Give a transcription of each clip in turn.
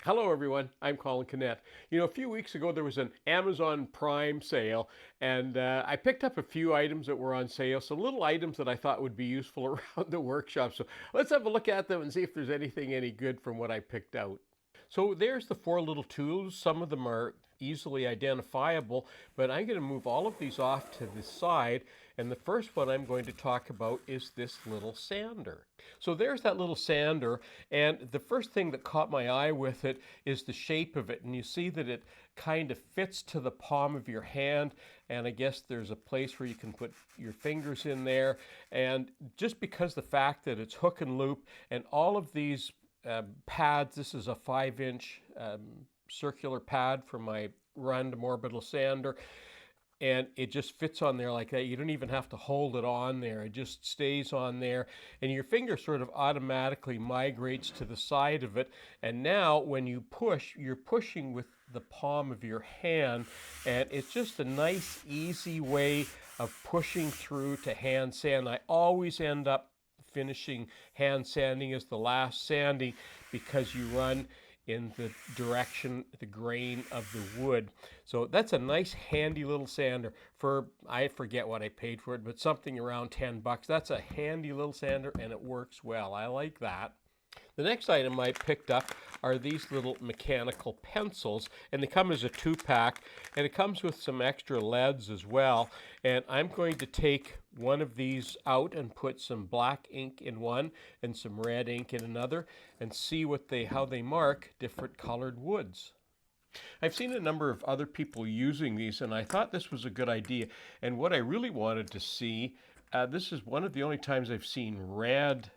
Hello, everyone. I'm Colin Kinnett. A few weeks ago there was an Amazon Prime sale, and I picked up a few items that were on sale, some little items that I thought would be useful around the workshop. So let's have a look at them and see if there's anything any good from what I picked out. So there's the four little tools. Some of them are easily identifiable, but I'm going to move all of these off to the side. And the first one I'm going to talk about is this little sander. So there's that little sander, and the first thing that caught my eye with it is the shape of it. And you see that it kind of fits to the palm of your hand, and I guess there's a place where you can put your fingers in there. And just because the fact that it's hook and loop, and all of these pads. This is a 5-inch circular pad for my random orbital sander, and it just fits on there like that. You don't even have to hold it on there. It just stays on there, and your finger sort of automatically migrates to the side of it. And now when you push, you're pushing with the palm of your hand, and it's just a nice, easy way of pushing through to hand sand. I always end up finishing hand sanding as the last sanding because you run in the direction, the grain of the wood. So that's a nice handy little sander for, I forget what I paid for it, but something around 10 bucks. That's a handy little sander and it works well. I like that. The next item I picked up are these little mechanical pencils, and they come as a 2-pack, and it comes with some extra leads as well. And I'm going to take one of these out and put some black ink in one and some red ink in another, and see how they mark different colored woods. I've seen a number of other people using these, and I thought this was a good idea. And what I really wanted to see, this is one of the only times I've seen red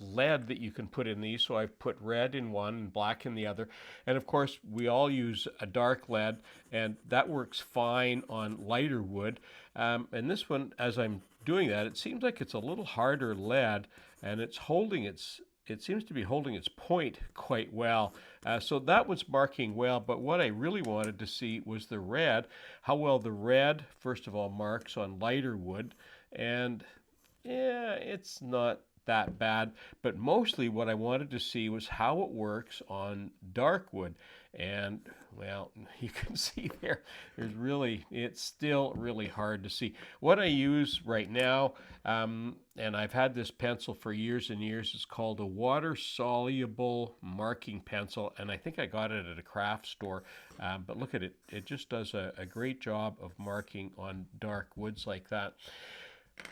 lead that you can put in these. So I've put red in one and black in the other. And of course, we all use a dark lead, and that works fine on lighter wood. And this one, as I'm doing that, it seems like it's a little harder lead, and it seems to be holding its point quite well. So that was marking well, but what I really wanted to see was the red, how well the red, first of all, marks on lighter wood. And yeah, it's not that bad, but mostly what I wanted to see was how it works on dark wood. And well, you can see it's still really hard to see. What I use right now, and I've had this pencil for years and years, is called a water soluble marking pencil, and I think I got it at a craft store. But look at it, it just does a great job of marking on dark woods like that.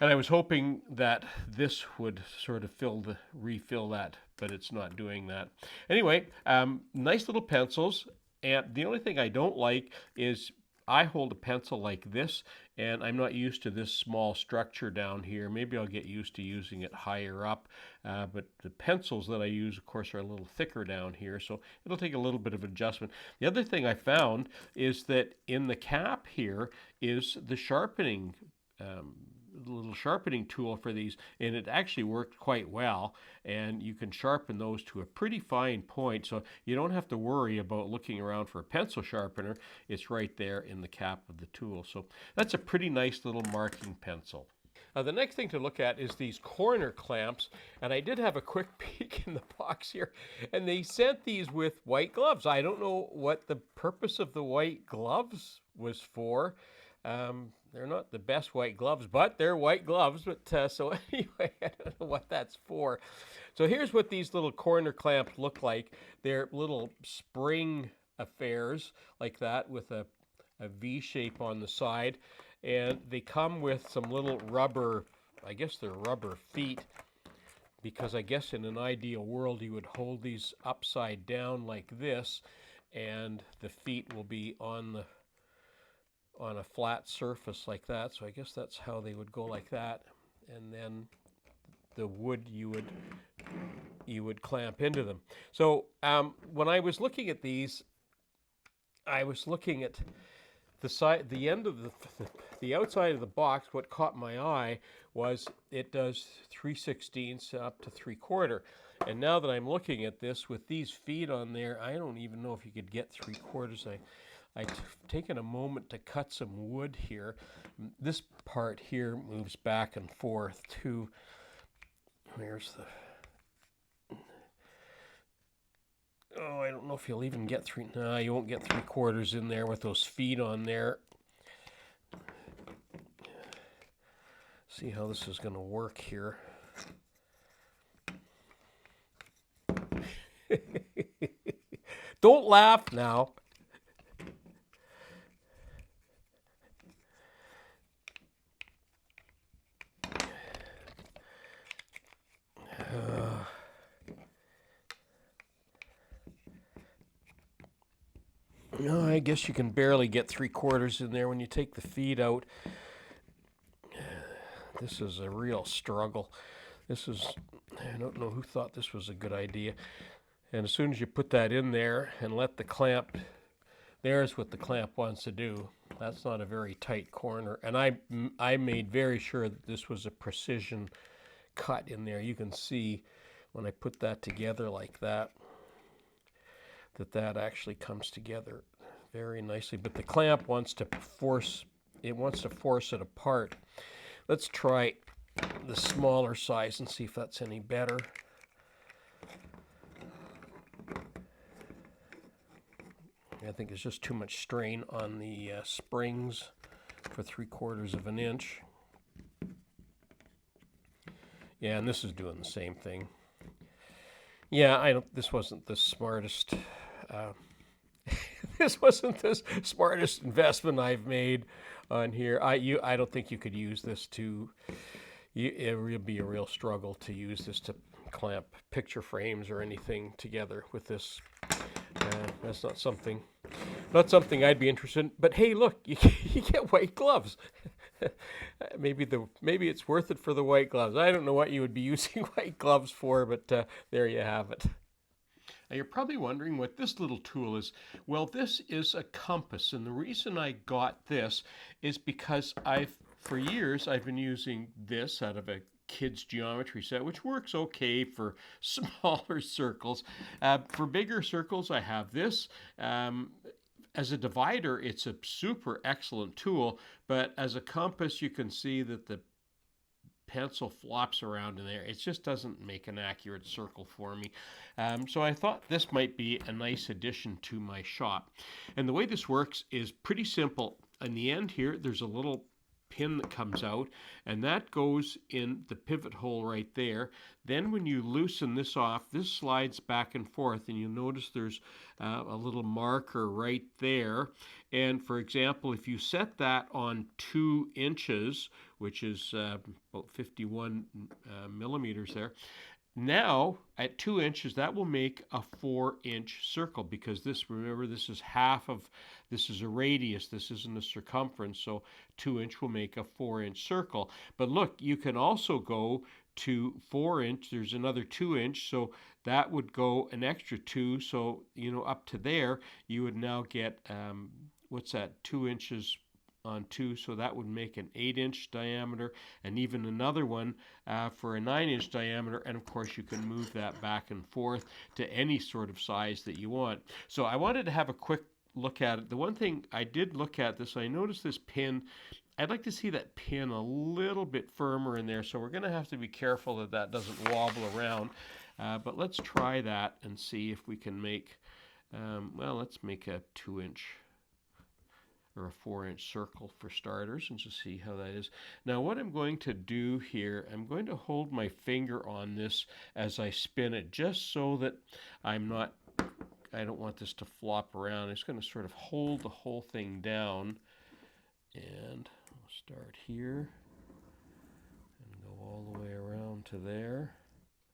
And I was hoping that this would sort of refill that, but it's not doing that. Anyway, nice little pencils. And the only thing I don't like is I hold a pencil like this, and I'm not used to this small structure down here. Maybe I'll get used to using it higher up. But the pencils that I use, of course, are a little thicker down here, so it'll take a little bit of adjustment. The other thing I found is that in the cap here is the sharpening little sharpening tool for these, and it actually worked quite well, and you can sharpen those to a pretty fine point, so you don't have to worry about looking around for a pencil sharpener. It's right there in the cap of the tool. So that's a pretty nice little marking pencil. The next thing to look at is these corner clamps, and I did have a quick peek in the box here, and they sent these with white gloves. I don't know what the purpose of the white gloves was for. They're not the best white gloves, but they're white gloves. But so anyway, I don't know what that's for. So here's what these little corner clamps look like. They're little spring affairs like that with a V shape on the side. And they come with some little rubber, I guess they're rubber feet, because I guess in an ideal world you would hold these upside down like this, and the feet will be on a flat surface like that. So I guess that's how they would go, like that. And then the wood you would clamp into them. So when I was looking at these, I was looking at the end of the outside of the box. What caught my eye was it does 3/16 up to 3/4. And now that I'm looking at this with these feet on there, I don't even know if you could get 3/4. I've taken a moment to cut some wood here. This part here moves back and forth too. There's Oh, I don't know if you'll even get three. No, you won't get 3/4 in there with those feet on there. See how this is going to work here. Don't laugh now. No, I guess you can barely get 3/4 in there when you take the feet out. This is a real struggle. I don't know who thought this was a good idea. And as soon as you put that in there and let the clamp, there's what the clamp wants to do. That's not a very tight corner. And I made very sure that this was a precision cut in there. You can see when I put that together like that, that actually comes together very nicely. But the clamp wants to force it apart. Let's try the smaller size and see if that's any better. I think there's just too much strain on the springs for 3/4 of an inch. Yeah, and this is doing the same thing. Yeah, this wasn't the smartest. This wasn't the smartest investment I've made on here. I don't think you could use this to. It would be a real struggle to use this to clamp picture frames or anything together with this. That's not something I'd be interested in. But hey, look, you get white gloves. Maybe it's worth it for the white gloves. I don't know what you would be using white gloves for, but there you have it. Now you're probably wondering what this little tool is. Well, this is a compass, and the reason I got this is because for years I've been using this out of a kid's geometry set, which works okay for smaller circles. For bigger circles, I have this. As a divider, it's a super excellent tool, but as a compass, you can see that the pencil flops around in there. It just doesn't make an accurate circle for me. So I thought this might be a nice addition to my shop. And the way this works is pretty simple. In the end here, there's a little pin that comes out, and that goes in the pivot hole right there. Then when you loosen this off, this slides back and forth, and you'll notice there's a little marker right there. And for example, if you set that on 2 inches, which is about 51 millimeters there, now at 2 inches, that will make a 4-inch circle, because remember, this is a radius, this isn't a circumference, so 2-inch will make a 4-inch circle. But look, you can also go to 4-inch, there's another 2-inch, so that would go an extra 2, so up to there, you would now get, 2 inches on 2, so that would make an 8-inch diameter, and even another one for a 9-inch diameter. And of course, you can move that back and forth to any sort of size that you want. So I wanted to have a quick look at it. The one thing I did look at this, I noticed this pin. I'd like to see that pin a little bit firmer in there, so we're going to have to be careful that doesn't wobble around. But let's try that and see if we can make, let's make a 2-inch or a 4-inch circle for starters, and just see how that is. Now what I'm going to do here, I'm going to hold my finger on this as I spin it, just so that I don't want this to flop around. It's going to sort of hold the whole thing down, and I'll start here and go all the way around to there.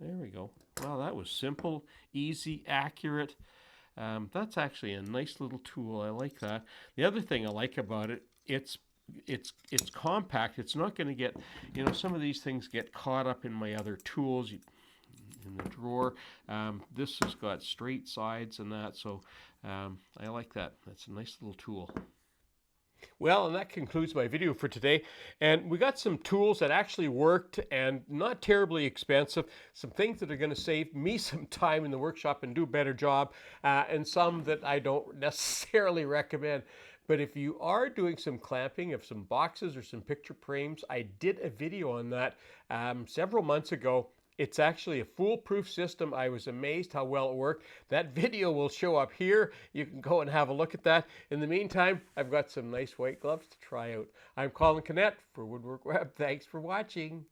There we go. Wow, that was simple, easy, accurate. That's actually a nice little tool. I like that. The other thing I like about it, it's compact. It's not going to get, some of these things get caught up in my other tools in the drawer. This has got straight sides and that, so I like that. That's a nice little tool. Well, and that concludes my video for today. And we got some tools that actually worked and not terribly expensive. Some things that are going to save me some time in the workshop and do a better job, and some that I don't necessarily recommend. But if you are doing some clamping of some boxes or some picture frames, I did a video on that several months ago. It's actually a foolproof system. I was amazed how well it worked. That video will show up here. You can go and have a look at that. In the meantime, I've got some nice white gloves to try out. I'm Colin Kennett for Woodwork Web. Thanks for watching.